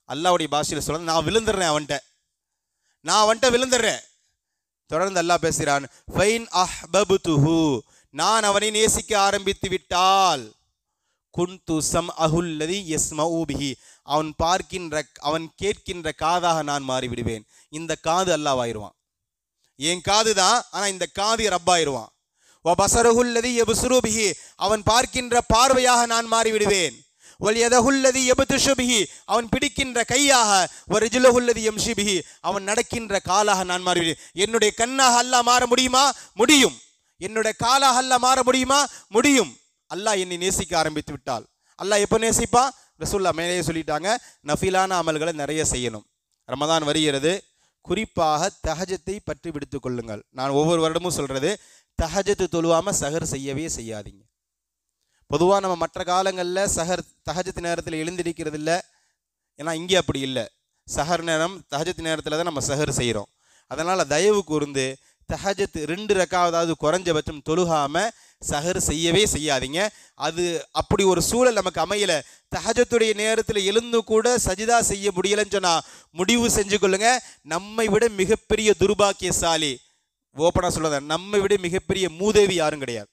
அல்லாஹ்வுடைய பாஷையில் சொல்ல, நான் விழுந்துடுறேன், அவன்கிட்ட விழுந்துடுறேன். தொடர்ந்து அல்லாஹ் பேசுகிறான், ஃபைன் அஹ்பப்துஹு, நான் அவனை நேசிக்க ஆரம்பித்து விட்டால், குன்து சம்அஹுல்லதி யஸ்மஉ பிஹி, அவன் கேட்கின்ற காதாக நான் மாறிவிடுவேன். இந்த காது அல்லாஹ்வாயிருவான், என் காது தான், ஆனால் இந்த காது ரப்பாயிருவான். வபஸரஹுல்லதி யப்ஸுரு பிஹி, அவன் பார்க்கின்ற பார்வையாக நான் மாறிவிடுவேன். வல்யதஹுல்லதி யப்துஷு பிஹி, அவன் பிடிக்கின்ற கையாக, வரிஜுலஹுல்லதி யம்ஷி பிஹி, அவன் நடக்கின்ற காலாக நான் மாறிவிடுவேன். என்னுடைய கண்ணாக அல்லாஹ் மாற முடியுமா? முடியும். என்னுடைய காலாக அல்லாஹ் மாற முடியுமா? முடியும். அல்லாஹ் என்னை நேசிக்க ஆரம்பித்து விட்டால், அல்லாஹ் எப்போ நேசிப்பா? ரசூலுல்லாஹ் மேலேயே சொல்லிட்டாங்க, நஃபிலான அமல்களை நிறைய செய்யணும். ரமதான் வருகிறது, குறிப்பாக தஹஜத்தை பற்றி விடுத்து கொள்ளுங்கள். நான் ஒவ்வொரு வருடமும் சொல்றது, தஹஜத்து தொழுவாமல் சஹர் செய்யவே செய்யாதீங்க. பொதுவாக நம்ம மற்ற காலங்களில் தஹஜத்து நேரத்தில் எழுந்திருக்கிறது இல்லை, ஏன்னா இங்கே அப்படி இல்லை. சஹர் நேரம் தஹஜத் நேரத்தில் தான் நம்ம சஹர் செய்கிறோம். அதனால் தயவு கூர்ந்து தஹஜத் 2 ரக்காவதாவது குறைஞ்சபட்சம் தொழுகாமல் சஹர் செய்யவே செய்யாதீங்க. அது அப்படி ஒரு சூழல் நமக்கு அமையலை, தஹஜத்துடைய நேரத்தில் எழுந்து கூட சஜிதா செய்ய முடியலைன்னு சொன்னால் முடிவு செஞ்சு கொள்ளுங்க, நம்மை விட மிகப்பெரிய துர்பாக்கியசாலி, ஓப்பனாக சொல்லுறேன், நம்மை விட மிகப்பெரிய மூதேவி யாரும் கிடையாது.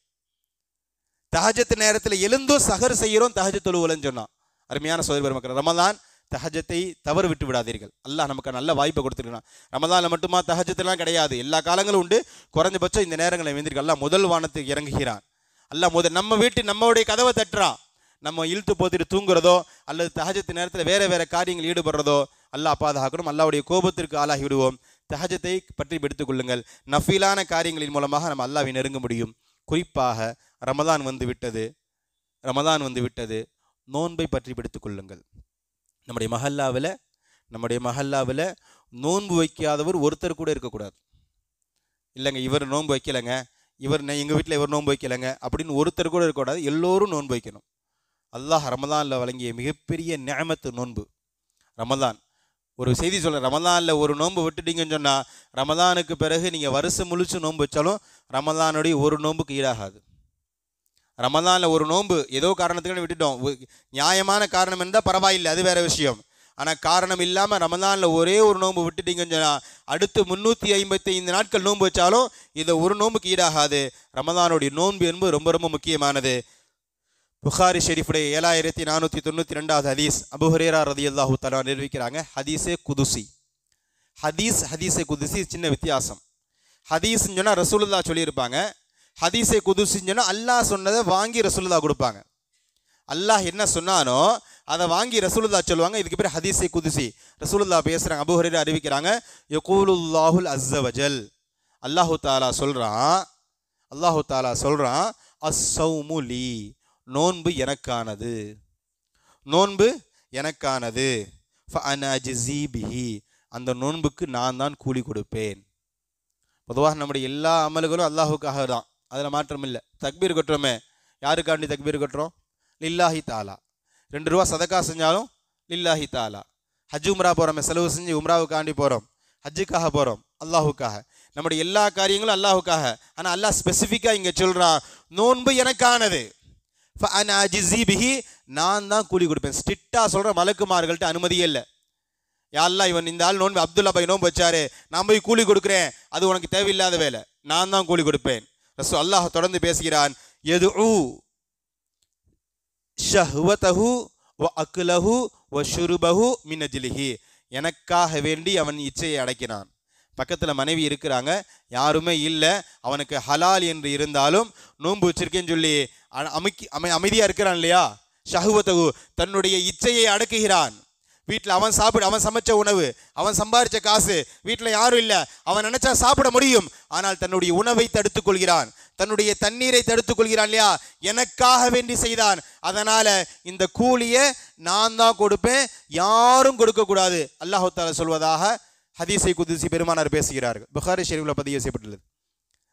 தஹஜத்து நேரத்தில் எழுந்தும் சஹர் செய்கிறோம், தஹஜத் தொழுவலன்னு சொன்னான். அருமையான சகோதர பெருமக்கள், ரமலான் தஹஜத்தை தவறு விட்டு விடாதீர்கள். அல்லாஹ் நமக்கு நல்ல வாய்ப்பை கொடுத்துருக்கான். ரமலானில் மட்டுமா தஹஜத்துலாம் கிடையாது, எல்லா காலங்களும் உண்டு. குறைஞ்சபட்சம் இந்த நேரங்களை வேந்திருக்கு. அல்லாஹ் முதல் வானத்துக்கு இறங்குகிறான். அல்லாஹ் நம்ம வீட்டு நம்மளுடைய கதவை தட்டுறான். நம்ம இழுத்து போத்திட்டு தூங்குறதோ அல்லது தஹஜத்து நேரத்தில் வேறு காரியங்கள் ஈடுபடுறதோ அல்லாஹ் பாதுகாக்கணும். அல்லாஹ்வுடைய கோபத்திற்கு ஆளாகி விடுவோம். தஹஜத்தை பற்றி எடுத்துக் கொள்ளுங்கள். நஃபீலான காரியங்களின் மூலமாக நம்ம அல்லாஹ்வை நெருங்க முடியும். குறிப்பாக ரமலான் வந்து விட்டது, நோன்பை பற்றி எடுத்துக் கொள்ளுங்கள். நம்முடைய மஹல்லாவில் நோன்பு வைக்காதவர் ஒருத்தர் கூட இருக்கக்கூடாது. இல்லைங்க இவர் நோன்பு வைக்கலைங்க, எங்கள் வீட்டில் இவர் நோன்பு வைக்கலைங்க அப்படின்னு ஒருத்தர் கூட இருக்கக்கூடாது. எல்லோரும் நோன்பு வைக்கணும். அல்லாஹ் ரமலானில் வழங்கிய மிகப்பெரிய நிஅமத்து நோன்பு. ரமலான் ஒரு செய்தி சொல்கிறேன், ரமலானில் ஒரு நோன்பு விட்டுட்டீங்கன்னு சொன்னால் ரமலானுக்கு பிறகு நீங்கள் வருஷம் முழிச்சு நோன்பு வச்சாலும் ரமலானுடைய ஒரு நோன்புக்கு ஈடாகாது. ரமலானில் ஒரு நோன்பு ஏதோ காரணத்துக்கு விட்டுட்டோம், நியாயமான காரணம் இருந்தால் பரவாயில்லை, அது வேறு விஷயம். ஆனால் காரணம் இல்லாமல் ரமலானில் ஒரே ஒரு நோன்பு விட்டுட்டீங்கன்னு சொன்னால் அடுத்து 355 நாட்கள் நோன்பு வச்சாலும் இதை ஒரு நோன்புக்கு ஈடாகாது. ரமலானுடைய நோன்பு என்பது ரொம்ப ரொம்ப முக்கியமானது. புகாரி ஷெரீஃபுடைய 7492வது ஹதீஸ், அபூ ஹுரைரா ரலியல்லாஹு தஆலா நிரூபிக்கிறாங்க. ஹதீஸே குதுசி சின்ன வித்தியாசம். ஹதீஸ்ன்னு சொன்னால் ரசூலுல்லாஹ் சொல்லியிருப்பாங்க, ஹதீஸே குதுசின்னு சொன்னால் அல்லாஹ் சொன்னதை வாங்கி ரசூலுல்லாஹ் கொடுப்பாங்க. அல்லாஹ் என்ன சொன்னானோ அதை வாங்கி ரசூலுல்லாஹ் சொல்லுவாங்க. இதுக்கு பேர் ஹதீஸே குதுசி. ரசூலுல்லாஹ் பேசுகிறாங்க, அபூ ஹுரைரா அறிவிக்கிறாங்க, யகூலுல்லாஹுல் அஸ்ஸவஜல், அல்லாஹு தாலா சொல்கிறான் அஸ்ஸௌமு லீ, நோன்பு எனக்கானது, ஃபஅனா அஜ்ஸீ பிஹி, அந்த நோன்புக்கு நான் தான் கூலி கொடுப்பேன். பொதுவாக நம்முடைய எல்லா அமல்களும் அல்லாஹுக்காக தான், அதில் மாற்றம் இல்லை. தக்பீர் கட்டுறோமே, யாருக்காண்டி தக்பீர் கட்டுறோம்? லில்லாஹி தாலா. 2 ரூபா சதக்கா செஞ்சாலும் லில்லாஹி தாலா. ஹஜ் உம்ரா போகிறோமே, செலவு செஞ்சு உம்ராவுக்காண்டி போகிறோம், ஹஜ்ஜுக்காக போகிறோம், அல்லாஹுக்காக. நம்முடைய எல்லா காரியங்களும் அல்லாஹுக்காக. ஆனால் அல்லாஹ் ஸ்பெசிஃபிக்காக இங்கே சொல்கிறான், நோன்பு எனக்கானது, ஃபஅனா அஜ்ஸீ பிஹி, நான் தான் கூலி கொடுப்பேன். ஸ்ட்ரிக்டாக சொல்கிற மலக்குமார்கள்ட்ட அனுமதியே இல்லை. யா அல்லாஹ், இவன் இந்த ஆள் நோன்பு அப்துல்லா பாய் நோன்பு வச்சாரு, நான் போய் கூலி கொடுக்குறேன், அது உனக்கு தேவையில்லாத வேலை, நான் தான் கூலி கொடுப்பேன். ரசூல் அல்லாஹ் தொடர்ந்து பேசுகிறான், யதுஉ ஷஹ்வதஹு வ அக்லஹு வ ஷுர்பஹு மின் அஜ்லிஹி, எனக்காக வேண்டி அவன் இச்சையை அடக்கினான். பக்கத்தில் மனைவி இருக்கிறாங்க, யாருமே இல்லை, அவனுக்கு ஹலால் என்று இருந்தாலும் நோன்பு வச்சிருக்கேன்னு சொல்லி அமைதியாக இருக்கிறான் இல்லையா? ஷஹ்வதஹு, தன்னுடைய இச்சையை அடக்குகிறான். வீட்டில் அவன் சமைச்ச உணவு, அவன் சம்பாதிச்ச காசு, வீட்டில் யாரும் இல்லை, அவன் நினைச்சா சாப்பிட முடியும், ஆனால் தன்னுடைய உணவை தடுத்துக் கொள்கிறான், தன்னுடைய தண்ணீரை தடுத்துக் கொள்கிறான் இல்லையா? எனக்காக வேண்டி செய்தான். அதனால இந்த கூலியை நான் தான் கொடுப்பேன், யாரும் கொடுக்கக்கூடாது. அல்லாஹ் தஆலா சொல்வதாக ஹதீஸை குதுசி பெருமானார் பேசுகிறார்கள். புகாரி ஷெரீஃபில் பதிவு செய்யப்பட்டுள்ளது.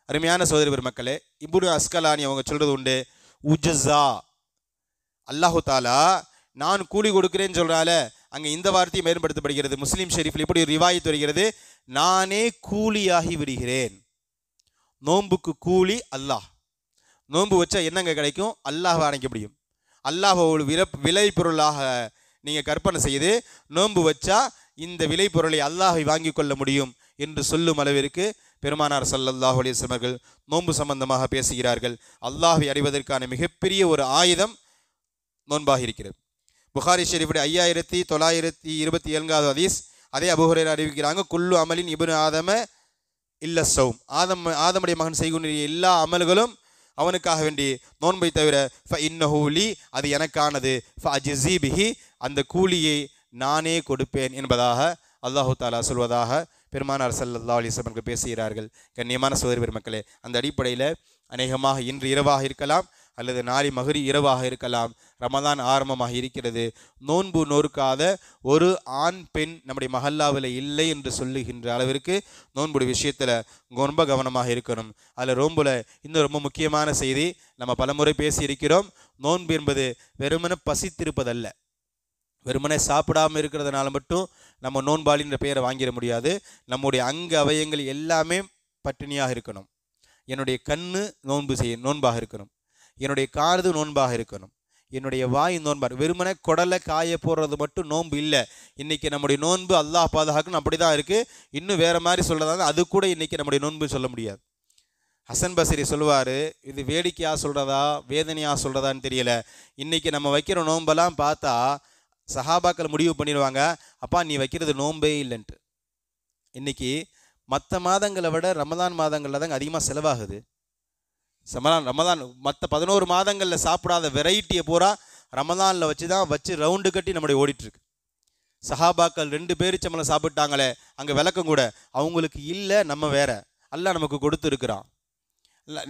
அருமையான சகோதர பெருமக்களே, இப்னு அஸ்கலானி அவங்க சொல்றது உண்டு, உஜ்ஸா, அல்லாஹ் தஆலா நான் கூலி கொடுக்கிறேன்னு சொல்றால அங்கே இந்த வார்த்தையை மேம்படுத்தப்படுகிறது. முஸ்லீம் ஷெரீஃபில் இப்படி ஒரு ரிவாயத் வருகிறது, நானே கூலியாகி விடுகிறேன். நோன்புக்கு கூலி அல்லாஹ். நோன்பு வச்சா என்னங்க கிடைக்கும்? அல்லாஹ் அணைக்க முடியும். அல்லாஹ் ஒரு விலை பொருளாக நீங்கள் கற்பனை செய்து நோன்பு வச்சா இந்த விலை பொருளை அல்லாஹை வாங்கி கொள்ள முடியும் என்று சொல்லும் அளவிற்கு பெருமானார் ஸல்லல்லாஹு அலைஹி வஸல்லம் அவர்கள் நோன்பு சம்பந்தமாக பேசுகிறார்கள். அல்லாஹை அறிவதற்கான மிகப்பெரிய ஒரு ஆயுதம் நோன்பாக இருக்கிறது. புகாரி ஷெரீஃபுடைய 5927வது ஹதீஸ், அதே அபூ ஹுரைரா அறிவிக்கிறாங்க, குல்லு அமலின் இப்னு ஆதம இல்ல ஸௌம், ஆதமுடைய மகன் செய்கின்ற எல்லா அமல்களும் அவனுக்காக வேண்டி, நோன்பை தவிர ஃபஇன்னஹு லீ, அது எனக்கானது, ஃபஅஜ்ஸீ பிஹி, அந்த கூலியை நானே கொடுப்பேன் என்பதாக அல்லாஹு தஆலா சொல்வதாக பெருமானார் ஸல்லல்லாஹு அலைஹி வஸல்லம் பேசுகிறார்கள். கண்ணியமான சகோதர பெருமக்களே, அந்த அடிப்படையில் அநேகமாக இன்று இரவாக இருக்கலாம் அல்லது நாளை மகரி இரவாக இருக்கலாம், ரமதான் ஆரம்பமாக இருக்கிறது. நோன்பு நோற்காத ஒரு ஆண் பெண் நம்முடைய மஹல்லாவில் இல்லை என்று சொல்லுகின்ற அளவிற்கு நோன்புடைய விஷயத்தில் ரொம்ப கவனமாக இருக்கணும். அதில் நோன்புல இன்னும் ரொம்ப முக்கியமான செய்தி, நம்ம பலமுறை பேசி இருக்கிறோம், நோன்பு என்பது வெறுமன பசித்திருப்பதல்ல. வெறுமனே சாப்பிடாமல் இருக்கிறதுனால மட்டும் நம்ம நோன்பாளின்ற பெயரை வாங்கிட முடியாது. நம்முடைய அங்க அவயங்கள் எல்லாமே பட்டினியாக இருக்கணும். என்னுடைய கண்ணு நோன்பாக இருக்கணும், என்னுடைய காது நோன்பாக இருக்கணும், என்னுடைய வாய் நோன்பாக. வெறுமனே குடலை காய போடுறது மட்டும் நோன்பு இல்லை. இன்றைக்கி நம்முடைய நோன்பு அல்லாஹ் பாதுகாக்கணும் அப்படி தான் இருக்குது. இன்னும் வேறு மாதிரி சொல்கிறதா அது கூட இன்றைக்கி நம்முடைய நோன்பு சொல்ல முடியாது. ஹசன் பஸ்ரி சொல்லுவார், இது வேடிக்கையாக சொல்கிறதா வேதனையாக சொல்கிறதான்னு தெரியல. இன்றைக்கி நம்ம வைக்கிற நோன்பெல்லாம் பார்த்தா சஹாபாக்கள் முடிவு பண்ணிடுவாங்க, அப்பா நீ வைக்கிறது நோன்பே இல்லைன்ட்டு. இன்றைக்கி மற்ற மாதங்களை விட ரமதான் மாதங்களில் தாங்க அதிகமாக செலவாகுது. ரமதான் மற்ற 11 மாதங்களில் சாப்பிடாத வெரைட்டியை பூரா ரமதானில் வச்சு ரவுண்டு கட்டி நம்முடைய ஓடிட்டுருக்கு. சஹாபாக்கள் 2 பேரிச்சம்பளம் சாப்பிட்டாங்களே, அங்கே விளக்கம் கூட அவங்களுக்கு இல்லை, நம்ம வேற, அல்லாஹ் நமக்கு கொடுத்துருக்குறான்.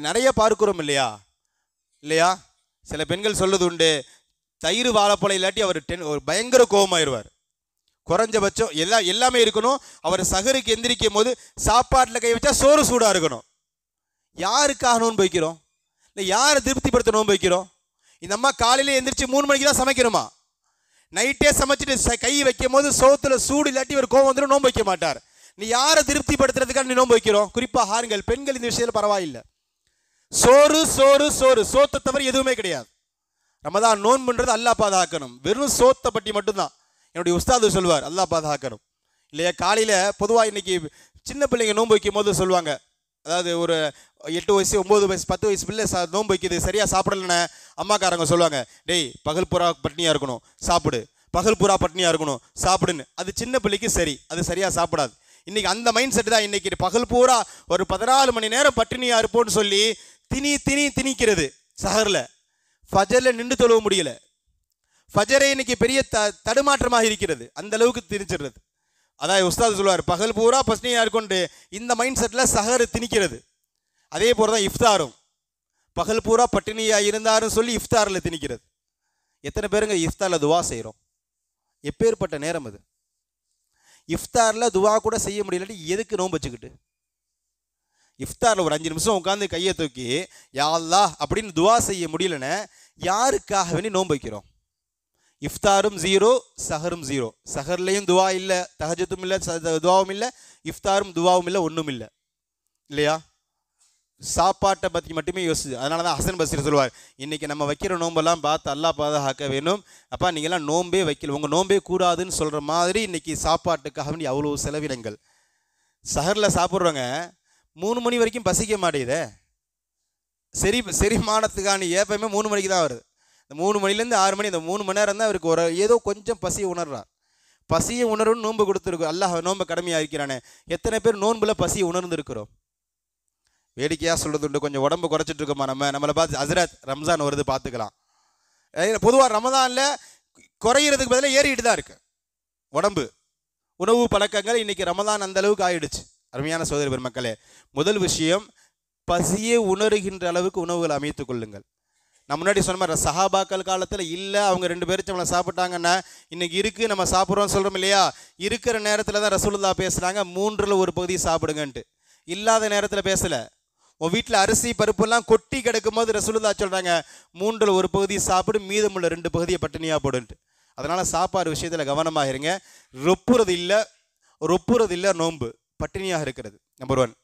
நிறைய பார்க்குறோம் இல்லையா? சில பெண்கள் சொல்லுது உண்டு, தயிர் வாழைப்பழம் இல்லாட்டி அவர் ஒரு பயங்கர கோபமாயிருவார். குறைஞ்சபட்சம் எல்லாமே இருக்கணும். அவர் சகருக்கு எந்திரிக்கும் போது சாப்பாட்டில் கை வச்சா சோறு சூடாக இருக்கணும். யாருக்காக நோன்பு வைக்கிறோம்? இல்லை யாரை திருப்திப்படுத்த நோன்பு வைக்கிறோம்? இந்த அம்மா காலையில் எந்திரிச்சு 3 மணிக்கு தான் சமைக்கணுமா? நைட்டே சமைச்சிட்டு கை வைக்கும் போது சோத்துல சூடு இல்லாட்டி ஒரு கோவம் வந்துடும், நோன்பு வைக்க மாட்டார். நீ யாரை திருப்திப்படுத்துறதுக்காக நீ நோன்பு வைக்கிறோம்? குறிப்பாக ஆண்கள், பெண்கள் இந்த விஷயத்தில் பரவாயில்லை. சோறு சோறு சோறு, சோத்தை தவிர எதுவுமே கிடையாது. ரமதான் நோன்புன்றது அல்லாஹ் பாதுகாக்கணும். வெறும் சோத்தை பற்றி மட்டும்தான். என்னுடைய உஸ்தாது சொல்வார், அல்லாஹ் பாதுகாக்கணும் இல்லையா? காலையில் பொதுவாக இன்னைக்கு சின்ன பிள்ளைங்க நோன்பு வைக்கும் போது சொல்லுவாங்க, அதாவது ஒரு 8 வயசு 9 வயசு 10 வயசு பிள்ளை நோன்பு வைக்கிது, சரியாக சாப்பிடலன்னு அம்மாக்காரங்க சொல்லுவாங்க, டேய் பகல் பூரா பட்னியாக இருக்கணும் சாப்பிடு, பகல் பூரா பட்னியாக இருக்கணும் சாப்பிடுன்னு. அது சின்ன பிள்ளைக்கு சரி, அது சரியாக சாப்பிடாது. இன்றைக்கி அந்த மைண்ட் செட்டு தான். இன்றைக்கி பகல் பூரா ஒரு 14 மணி நேரம் பட்டினியாக இருப்போன்னு சொல்லி திணிக்கிறது. சஹரில் ஃபஜரில் நின்று தொழுவ முடியல. ஃபஜரை இன்னைக்கு பெரிய தடுமாற்றமாக இருக்கிறது. அந்த அளவுக்கு திணிச்சிடுறது. அதாவது உஸ்தாது சொல்லுவார், பகல் பூரா பஸ்னியாக இருக்கொண்டு இந்த மைண்ட் செட்டில் சஹர் திணிக்கிறது. அதே போல் தான் இஃப்தாரும், பகல் பூரா பட்டினியாக இருந்தாருன்னு சொல்லி இஃப்தாரில் திணிக்கிறது. எத்தனை பேருங்க இஃப்தாரில் துவா செய்கிறோம்? எப்பேற்பட்ட நேரம் அது! இஃப்தாரில் துவா கூட செய்ய முடியலட்டி எதுக்கு நோன்பு வச்சுக்கிட்டு? இஃப்தாரில் ஒரு 5 நிமிஷம் உட்காந்து கையை தூக்கி யா அல்லாஹ் அப்படின்னு துவா செய்ய முடியலன்னு யாருக்காக வேண்டி நோன்பு வைக்கிறோம்? இஃப்தாரும் 0, சஹரும் 0. சஹர்லேயும் துவா இல்லை, தஹஜத்தும் இல்லை, துவாவும் இல்லை, இஃப்தாரும் துவாவும் இல்லை, ஒன்றும் இல்லை இல்லையா? சாப்பாட்டை பற்றி மட்டுமே யோசிச்சு. அதனால தான் ஹசன் பஸ்ரி சொல்லுவார், இன்றைக்கி நம்ம வைக்கிற நோம்பெல்லாம் பார்த்து அல்லாஹ் பாதுகாக்க வேணும். அப்பா நீங்கள்லாம் நோம்பே வைக்கல, உங்கள் நோம்பே கூடாதுன்னு சொல்கிற மாதிரி இன்றைக்கி சாப்பாட்டுக்காக வேண்டி அவ்வளோ செலவினங்கள். சஹரில் சாப்பிட்றவங்க 3 மணி வரைக்கும் பசிக்க மாட்டேங்குதே. செரிமானத்துக்கான ஏப்பமே 3 மணிக்கு தான் வருது. இந்த 3 மணிலேருந்து 6 மணி, இந்த 3 மணி நேரம் தான் அவருக்கு ஏதோ கொஞ்சம் பசியை உணர்றார். பசியை உணர்வுன்னு நோன்பு கொடுத்துருக்கோம். அல்லாஹ் நோன்பை கடமையாக இருக்கிறானே. எத்தனை பேர் நோன்புல பசியை உணர்ந்துருக்கிறோம்? வேடிக்கையாக சொல்கிறது உண்டு, கொஞ்சம் உடம்பு குறைச்சிட்டு இருக்கோமா நம்மளை பார்த்து ஹஸ்ரத் ரம்ஜான் வருது பார்த்துக்கலாம். பொதுவாக ரமதானில் குறையிறதுக்கு பதிலாக ஏறிட்டு தான் இருக்கு உடம்பு. உணவு பழக்கங்கள் இன்றைக்கி ரமதான் அந்த அளவுக்கு ஆயிடுச்சு. அருமையான சகோதர பெருமக்களே, முதல் விஷயம், பசியை உணர்கின்ற அளவுக்கு உணவுகளை அமைத்துக் கொள்ளுங்கள். நான் முன்னாடி சொன்ன மாதிரி சஹாபாக்கள் காலத்தில் இல்லை, அவங்க 2 பேரும் நம்மளை சாப்பிட்டாங்கன்னா இன்றைக்கி இருக்குது நம்ம சாப்பிட்றோம்னு சொல்கிறோம் இல்லையா? இருக்கிற நேரத்தில் தான் ரசூலுல்லாஹ் பேசுகிறாங்க 3/4 ஒரு பகுதி சாப்பிடுங்கன்ட்டு. இல்லாத நேரத்தில் பேசலை. உன் வீட்டில் அரிசி பருப்புலாம் கொட்டி கிடக்கும் போது ரசூலுல்லாஹ் சொல்கிறாங்க 3/4 ஒரு பகுதி சாப்பிடு, மீதமுள்ள 2 பகுதியை பட்டினியாக போடுன்ட்டு. அதனால் சாப்பாடு விஷயத்தில் கவனமாக இருங்க. ரொப்புறது இல்லை நோன்பு, பட்டினியாக இருக்கிறது நம்பர் 1.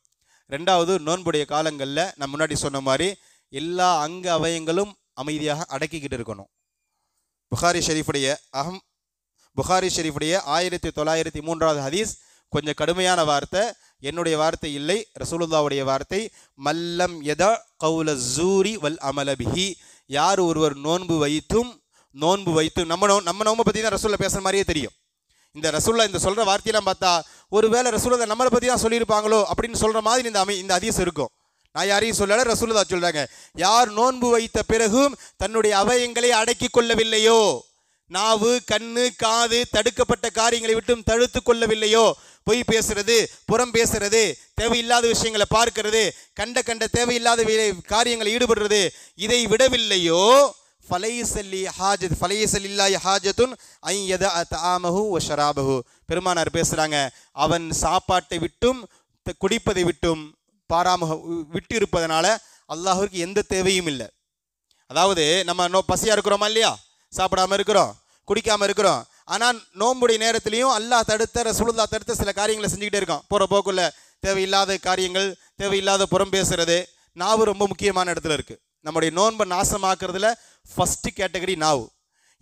2வது, நோன்புடைய காலங்களில் நான் முன்னாடி சொன்ன மாதிரி எல்லா அங்க அவயங்களும் அமைதியாக அடக்கிக்கிட்டு இருக்கணும். புகாரி ஷெரீஃபுடைய 1903வது ஹதீஸ், கொஞ்சம் கடுமையான வார்த்தை, என்னுடைய வார்த்தை இல்லை, ரசூலுல்லாஹ்வுடைய வார்த்தை. மல்லம் யதா கௌல ஸூரி வல் அமல பிஹி, யார் ஒருவர் நோன்பு வைத்தும் நம்ம நோன்பை பற்றி தான் ரசூலுல்லாஹ் பேசுகிற மாதிரியே தெரியும். இந்த ரசூலுல்லாஹ் இந்த சொல்கிற வார்த்தையெல்லாம் பார்த்தா ஒருவேளை ரசூலுல்லாஹ் நம்மளை பற்றி தான் சொல்லியிருப்பாங்களோ அப்படின்னு சொல்கிற மாதிரி இந்த ஹதீஸ் இருக்கும். நான் யாரையும் சொல்லலை, ரசூலுல்லாஹ் சொல்கிறாங்க, யார் நோன்பு வைத்த பிறகும் தன்னுடைய அவயங்களை அடக்கி கொள்ளவில்லையோ, நாவு கண்ணு காது தடுக்கப்பட்ட காரியங்களை விட்டும் தடுத்து கொள்ளவில்லையோ, பொய் பேசுறது, புறம் பேசுறது, தேவையில்லாத விஷயங்களை பார்க்கிறது, கண்ட தேவையில்லாத காரியங்களை ஈடுபடுறது, இதை விடவில்லையோ, பெருமானார் பேசுறாங்க, அவன் சாப்பாட்டை விட்டும் குடிப்பதை விட்டும் விட்டு இருப்பதனால அல்லாஹ்வுக்கு எந்த தேவையும் இல்லை. அதாவது நம்ம பசியா இருக்கிறோமா இல்லையா, சாப்பிடாம இருக்கிறோம், குடிக்காம இருக்கிறோம், ஆனால் நோன்புடைய நேரத்திலையும் அல்லாஹ் தடுத்த ரசூலுல்லாஹ் தடுத்த சில காரியங்களை செஞ்சுக்கிட்டே இருக்கான். போகிற போக்குள்ள தேவையில்லாத காரியங்கள், தேவையில்லாத புறம் பேசுறது, நாவு ரொம்ப முக்கியமான இடத்துல இருக்குது. நம்முடைய நோன்பை நாசமாக்குறதுல ஃபஸ்ட்டு கேட்டகரி நாவு.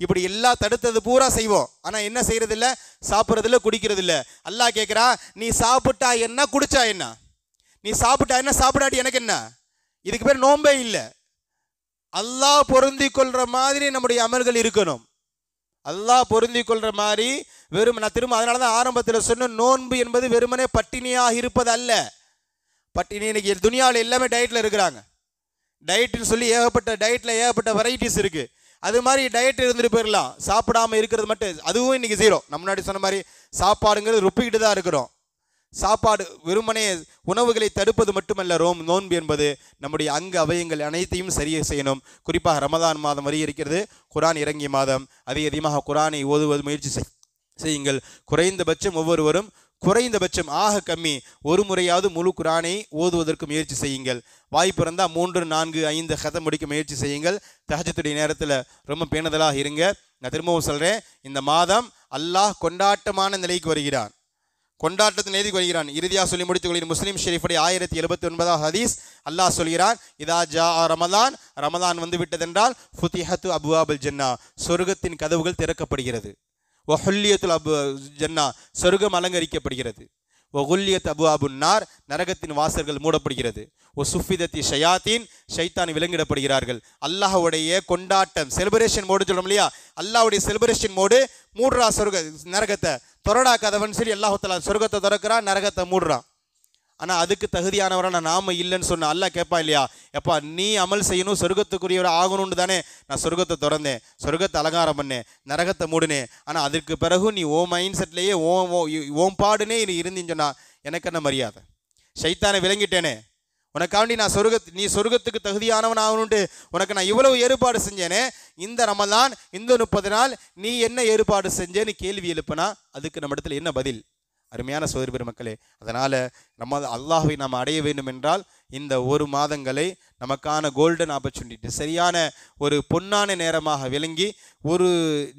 இப்படி எல்லா தடுத்தது பூரா செய்வோம், ஆனால் என்ன செய்யறதில்ல, சாப்பிட்றதில்ல, குடிக்கிறதில்ல. அல்லாஹ் கேட்குறா, நீ சாப்பிட்டா என்ன, குடிச்சா என்ன? நீ சாப்பிட்டா என்ன, சாப்பிடாட்டி எனக்கு என்ன? இதுக்கு பேர் நோன்பே இல்லை. அல்லாஹ் பொருந்தி கொள்கிற மாதிரி நம்முடைய அமல்கள் இருக்கணும். அல்லாஹ் பொருந்தி கொள்கிற மாதிரி வெறும், நான் திரும்ப அதனால தான் ஆரம்பத்தில் சொன்ன, நோன்பு என்பது வெறுமனே பட்டினியாக இருப்பது அல்ல. பட்டினி இன்னைக்கு துனியாவில் எல்லாமே டயட்டில் இருக்கிறாங்க. டயட்டுன்னு சொல்லி டயட்டில் ஏகப்பட்ட வெரைட்டிஸ் இருக்குது. அது மாதிரி டயட் இருந்துட்டு போயிடலாம், சாப்பிடாமல் இருக்கிறது மட்டும் அதுவும் இன்றைக்கி ஜீரோ. நம்ம முன்னாடி சொன்ன மாதிரி சாப்பாடுங்கிறது ருப்பிக்கிட்டு தான் இருக்கிறோம். சாப்பாடு வெறுமனே உணவுகளை தடுப்பது மட்டுமல்ல நோன்பு என்பது. நம்முடைய அங்க அவயங்கள் அனைத்தையும் சரியை செய்யணும். குறிப்பாக ரமதான் மாதம் வரை இருக்கிறது, குரான் இறங்கிய மாதம். அதிகமாக குரானை ஓதுவது முயற்சி செய்யுங்கள். குறைந்தபட்சம் ஒவ்வொருவரும் குறைந்தபட்சம் ஆக கம்மி ஒரு முறையாவது முழு குரானை ஓதுவதற்கு முயற்சி செய்யுங்கள். வாய்ப்பு இருந்தால் 3, 4, 5 கதை முடிக்க முயற்சி செய்யுங்கள். தஹஜ்ஜுடைய நேரத்தில் ரொம்ப பேணுதலாக இருங்க. நான் திரும்பவும் சொல்கிறேன், இந்த மாதம் அல்லாஹ் கொண்டாட்டமான நிலைக்கு வருகிறான், கொண்டாட்டத்தின் நிலைக்கு வருகிறான். இறுதியாக சொல்லி முடித்துக் கொள்கிறேன். முஸ்லீம் ஷெரீஃபுடைய 1079 ஹதீஸ் அல்லாஹ் சொல்கிறான், இதா ஜா ரமதான், ரமதான் வந்து விட்டதென்றால் ஃபுதிஹத்து அபுவாபுல் ஜன்னா, சொர்க்கத்தின் கதவுகள் திறக்கப்படுகிறது. ஒஹுல்லியத்துல் ஜன்னா, சொர்க்கம் அலங்கரிக்கப்படுகிறது. ஒகுல்லியத் அபு அபுன்னார், நரகத்தின் வாசல்கள் மூடப்படுகிறது. ஒ சுஃபிதத்தி ஷயாத்தீன், ஷைத்தான் விலங்கிடப்படுகிறார்கள். அல்லாஹுடைய கொண்டாட்டம், செலிப்ரேஷன் மோடு சொல்கிறோம் இல்லையா, அல்லாஹுடைய செலிப்ரேஷன் மோடு மூடுறா நரகத்தை, தொரடா கதவன் சொல்லி அல்லாஹு தஆலா சொர்க்கத்தை திறக்கிறான், நரகத்தை மூடுறான். ஆனால் அதுக்கு தகுதியானவரான நாம இல்லைன்னு சொன்ன அல்லாஹ் கேட்பான் இல்லையா, எப்பா நீ அமல் செய்யணும், சொர்க்கத்துக்குரியவரை ஆகணும்னு தானே நான் சொர்க்கத்தை திறந்தேன், சொர்க்கத்தை அலங்காரம் பண்ணேன், நரகத்தை மூடுனேன். ஆனால் அதற்கு பிறகு நீ ஓ மைண்ட் செட்லேயே ஓம் பாடுனே நீ இருந்தீன்னு சொன்னா எனக்கு என்ன மரியாதை? ஷைத்தானை விளங்கிட்டேனே, உனக்காண்டி நான் நீ சொர்க்கத்துக்கு தகுதியானவன் ஆகணுன்ட்டு உனக்கு நான் இவ்வளவு ஏற்பாடு செஞ்சேனே, இந்த ரமலான் இந்த 30 நாள் நீ என்ன ஏற்பாடு செஞ்சேன்னு கேள்வி எழுப்பினா அதுக்கு நம்ம இடத்துல என்ன பதில்? அருமையான சகோதர பெருமக்களே, அதனால் நம்ம அல்லாஹ்வை நாம் அடைய வேண்டும் என்றால் இந்த ஒரு மாதங்களை நமக்கான கோல்டன் ஆப்பர்ச்சுனிட்டி, சரியான ஒரு பொன்னான நேரமாக விளங்கி ஒரு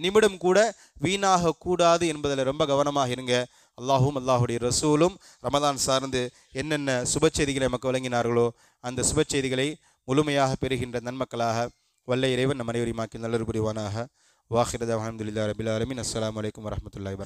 நிமிடம் கூட வீணாகக்கூடாது என்பதில் ரொம்ப கவனமாக இருங்க. அல்லாஹும் அல்லாஹுடைய ரசூலும் ரமதான் சார்ந்து என்னென்ன சுப செய்திகளை நமக்கு வழங்கினார்களோ அந்த சுப செய்திகளை முழுமையாக பெறுகின்ற நன்மக்களாக வல்ல இறைவன் நம் அனைவரையும் ஆக்கி நல்லொரு புரிவானாக. வாஹிரத் அல்ஹம்துலில்லாஹி ரபில் ஆலமீன். அஸ்ஸலாமு அலைக்கும் வரஹ்மத்துல்லாஹி வபரகாத்துஹு.